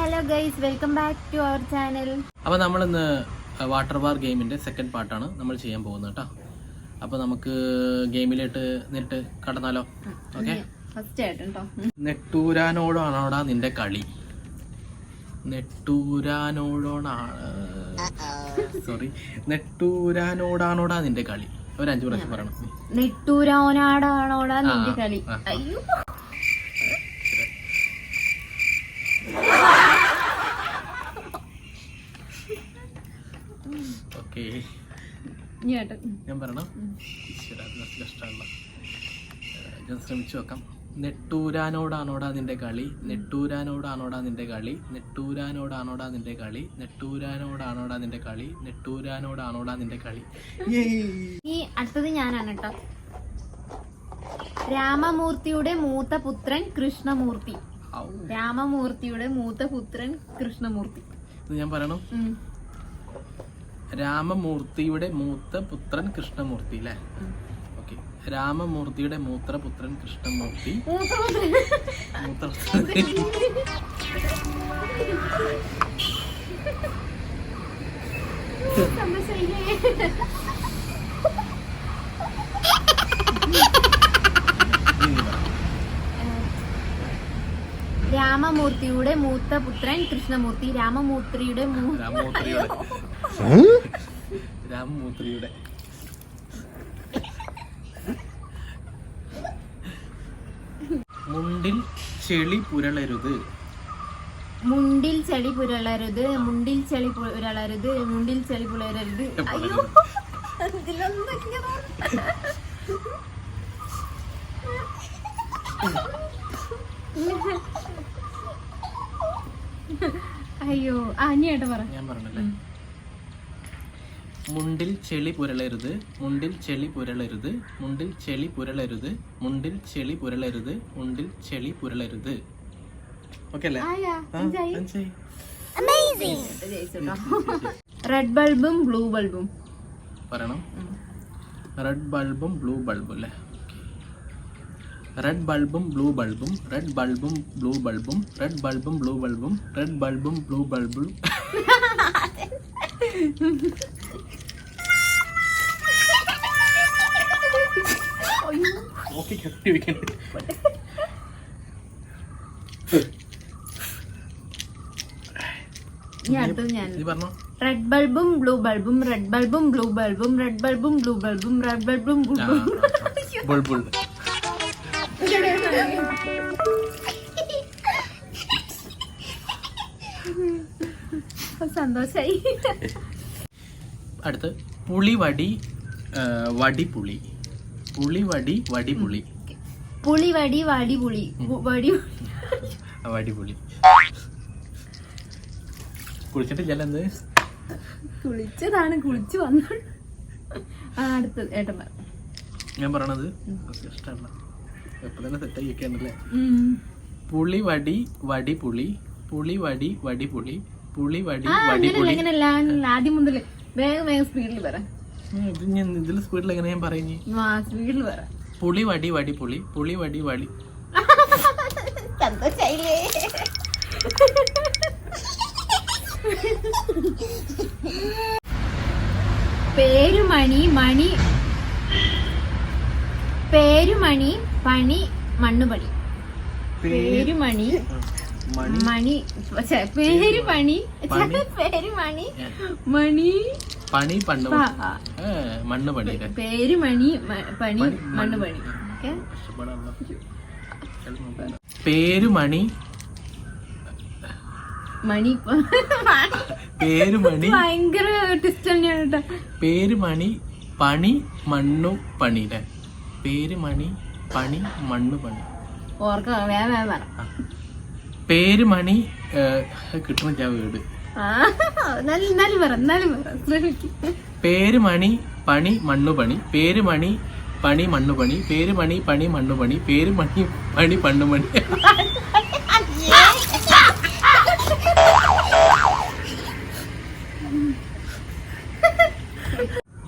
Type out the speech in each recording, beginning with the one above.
Hello guys, welcome back to our channel. അപ്പോൾ നമ്മളിന്ന് water bar ഗെയിമിൻ്റെ സെക്കൻഡ് പാർട്ടാണ് നമ്മൾ ചെയ്യാൻ പോകുന്നത് കേട്ടോ. അപ്പോൾ നമുക്ക് ഗെയിമിലോട്ട് നേരിട്ട് കടന്നാലോ? ഓക്കെ, ഫസ്റ്റ് ആയിട്ട് കേട്ടോ. നെട്ടൂരാനോടാണോടാ നിന്റെ കളി? നെട്ടൂരാനോടാണോടാ നിന്റെ കളി? ഒരു 5 പ്രാവശ്യം പറയണം. നെട്ടൂരാനോടാണോടാ നിന്റെ കളി. അയ്യോ, ഓക്കെ, ഞാൻ പറയണം. കഷ്ടമല്ല, ഞാൻ ശ്രമിച്ചു നോക്കാം. നെട്ടൂരാനോടാണോടാ നിന്റെ കളി? നെട്ടൂരാനോടാണോടാ നിന്റെ കളി? നെട്ടൂരാനോടാണോടാ നിന്റെ കളി? നെട്ടൂരാനോടാണോടാ നിന്റെ കളി? നെട്ടൂരാനോടാണോടാ നിന്റെ കളി? ഈ അടുത്തത് ഞാനാണ് കേട്ടോ. രാമമൂർത്തിയുടെ മൂത്ത പുത്രൻ കൃഷ്ണമൂർത്തി. രാമമൂർത്തിയുടെ മൂത്ത പുത്രൻ കൃഷ്ണമൂർത്തി. ഞാൻ പറയണം. രാമമൂർത്തിയുടെ മൂത്ത പുത്രൻ കൃഷ്ണമൂർത്തി അല്ലേ? ഓക്കെ, രാമമൂർത്തിയുടെ മൂത്രപുത്രൻ കൃഷ്ണമൂർത്തി. രാമമൂർത്തിയുടെ മൂത്ത പുത്രൻ കൃഷ്ണമൂർത്തി. രാമമൂർത്തിയുടെ മുണ്ടിൽ ചെളി പുരളരുത്. മുണ്ടിൽ ചെളി പുരളരുത്. മുണ്ടിൽ ചെളി പുരളരുത്. മുണ്ടിൽ ചെളി പുരളരുത്. അയ്യോ, അയ്യോ, അനിയായിട്ട് പറ. ഞാൻ പറഞ്ഞല്ലേ, മുണ്ടിൽ ചെളി പുരളരുത്. മുണ്ടിൽ ചെളി പുരളരുത്. മുണ്ടിൽ ചെളി പുരളരുത്. മുണ്ടിൽ ചെളി പുരളരുത്. മുണ്ടിൽ ചെളി പുരളരുത്. ഓക്കെ അല്ലേ? റെഡ് ബൾബും ബ്ലൂ ബൾബും പറയണം. റെഡ് ബൾബും ബ്ലൂ ബൾബും അല്ലേ? റെഡ് ബൾബും ബ്ലൂ ബൾബും. റെഡ് ബൾബും ബ്ലൂ ബൾബും. റെഡ് ബൾബും ബ്ലൂ ബൾബും. റെഡ് ബൾബും ബ്ലൂ ബൾബും. റെഡ് ബൾബും ബ്ലൂ ബൾബും. റെഡ് ബൾബും ബ്ലൂ ബൾബും. റെഡ് ബൾബും ബ്ലൂ ബൾബും. റെഡ് ബൾബും ബൾബും. സന്തോഷായി. അടുത്ത് പുളിവടി വടിപുളി. പുളിവടി വടിപുളി. പുളിവടി വടിപുളി. വടിപുളി. കുളിച്ചിട്ടില്ല? കുളിച്ചതാണ്, കുളിച്ചു വന്നു. അടുത്തത് ഏട്ടൻ പറ. ഞാൻ പറയണത് ഇഷ്ടമല്ല, എപ്പോ തന്നെ സെറ്റായി വെക്കാണല്ലേ. പുളിവടി വടിപുളി. പുളിവടി വടിപുളി. പുളിവടി വടിപുളി. അങ്ങനെയല്ല, ആദ്യം മുതൽ വേഗം വേഗം സ്പീഡിൽ പറ. ഇതിൽ സ്പീഡിൽ എങ്ങനെ ഞാൻ പറയുന്നേ? സ്പീഡിൽ പറ. പുളിവടി വടിപുളി. പുളിവടി വടി. സന്തോഷായില്ലേ? പേരുമണി മണി. പേരുമണി പണി മണ്ണുപണി. പേരുമണി മണി. പേരുമണി പേരുമണി മണി പണി പണ്ണ് മണ്ണ് പണി. പേരുമണി പണി മണ്ണുപണി. പേരുമണി മണി. പേരുമണി ഭയങ്കര ടിസ്റ്റ് തന്നെയാണ് കേട്ടോ. പേരുമണി പണി മണ്ണു പണി. പേരുമണി പണി മണ്ണു പണി. ഓർക്ക വേഗം പറ. പേരുമണി കിട്ടണ വീട്. പേരുമണി പണി മണ്ണുപണി. പേരുമണി പണി മണ്ണുപണി. പേരുമണി പണി മണ്ണുപണി. പേരുമണി പണി പണ്ണുപണി.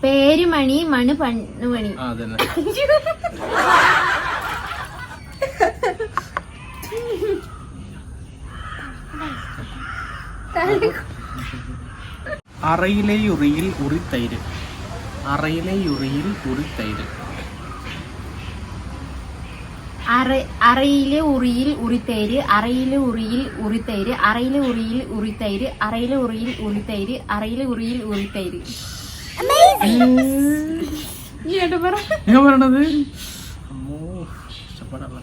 പേരുമണി മണ്ണ് പണ്ണുപണി. അതന്നെ. അറയിലെ ഉറിയിൽ ഉറിത്തൈര്. അറയിലെ ഉറിയിൽ ഉറിത്തൈര്. അറയിലെ ഉറിയിൽ ഉറിത്തൈര്. അറയിലെ ഉറിയിൽ ഉറിത്തൈര്. അറയിലെ ഉറിയിൽ ഉറിത്തൈര്. അറയിലെ ഉറിയിൽ ഉറിത്തൈര്. അറയിലെ ഉറിയിൽ ഉറിത്തൈര്. ഞാൻ പറയണത് അമ്മോ ഇഷ്ടപ്പെടല്ല.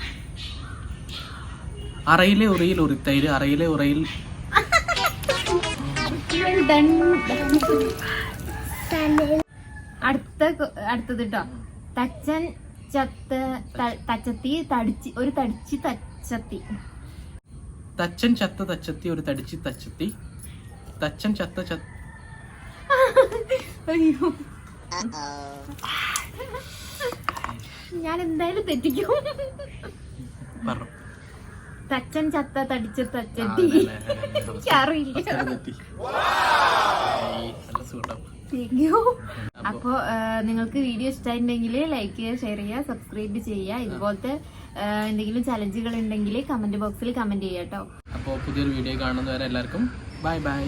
അറയിലെ ഉറിയിൽ ഉറിത്തൈര്. അറയിലെ ഉറയിൽ അടുത്തത് ട്ടോ. തച്ചൻ ചത്ത തച്ചത്തി തടിച്ച് ഒരു തടിച്ച് തച്ചത്തി. തച്ചൻ ചത്ത തച്ചത്തി ഒരു തടിച്ചി തച്ചത്തി. തച്ചൻ ചത്ത അയ്യോ ഞാൻ എന്തായാലും തെറ്റിക്കും. പറഞ്ഞു. തച്ചൻ ചത്ത തടിച്ച തച്ചത്തി. അറിയില്ല. അപ്പൊ നിങ്ങൾക്ക് വീഡിയോ ഇഷ്ടമായിട്ടുണ്ടെങ്കിൽ ലൈക്ക് ചെയ്യുക, ഷെയർ ചെയ്യുക, സബ്സ്ക്രൈബ് ചെയ്യുക. ഇതുപോലത്തെ എന്തെങ്കിലും ചലഞ്ചുകൾ ഉണ്ടെങ്കിൽ കമന്റ് ബോക്സിൽ കമന്റ് ചെയ്യാം കേട്ടോ. അപ്പോൾ പുതിയൊരു വീഡിയോ കാണുന്നവരെ എല്ലാവർക്കും ബൈ ബൈ.